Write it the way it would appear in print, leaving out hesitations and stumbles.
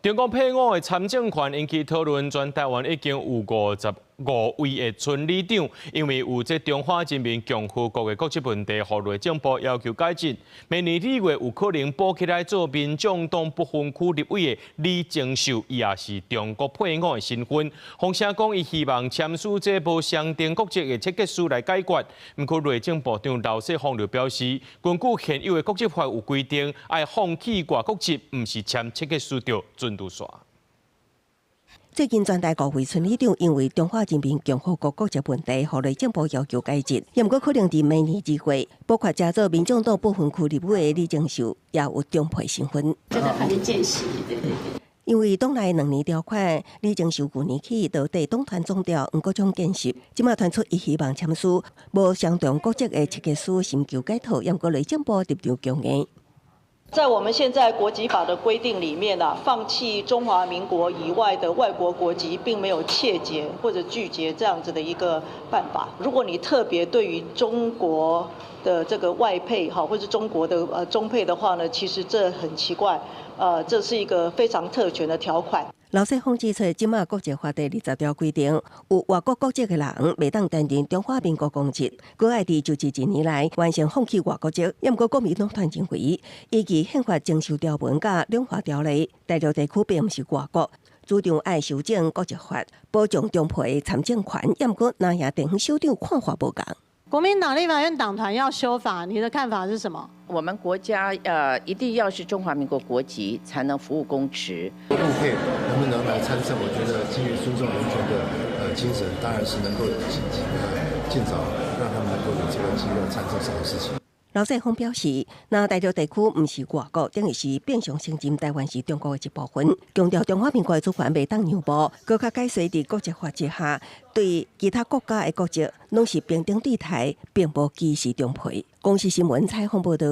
中国配偶的参政权引起讨论，全台湾已经有55位的村里长，因为有这中华人民共和国的国籍问题，互内政部要求改进。明年2月有可能补起来做民众党不分区立委的李正秀，伊也是中国配偶的身份。风声讲，伊希望签署这无相定国籍的切结书来解决。不过内政部长刘世芳就表示，根据现有的国籍法有规定，要放弃外国籍，毋是签切结书就准度煞。最近，全台5位村里长因为中华人民共和国国籍问题，互内政部要求改进。也毋过可能伫明年2月，包括加做民众党不分区立委的李正秀，也有中配身份。这个还是见习，对。因为党内2年条款，李正秀去年起到底党团总调毋过将建设，即马传出伊希望签署无相同国籍的切结书，寻求解套，也毋过内政部立场强硬。在我们现在国籍法的规定里面放弃中华民国以外的外国国籍，并没有切结或者拒绝这样子的一个办法。如果你特别对于中国的这个外配或者中国的中配的话呢，其实这很奇怪，这是一个非常特权的条款。刘世芳指出，即马国籍法第20条规定，有外国国籍的人袂当担任中华民国公职。国爱伫就职1年来完成放弃外国籍，也毋过国民党团认为，依据宪法征收条文甲两法条例，大陆地区并毋是外国，主张爱修正国籍法，保障中配参政权。也毋过南亚地方首长看法无共。国民党立法院党团要修法，你的看法是什么？我们国家一定要是中华民国国籍才能服务公职。陆配能不能来参政？我觉得基于尊重人权的精神，当然是能够尽早让他们能够有这个机会参政是好事情。刘世芳表示，若大陆地区毋是外国，等于是变相承认台湾是中国的一部分。强调中华民国的主权袂当让步，搁较解说伫国籍法之下，对其他国家的国籍拢是平等对待，并无歧视中配。公视新闻采访报道。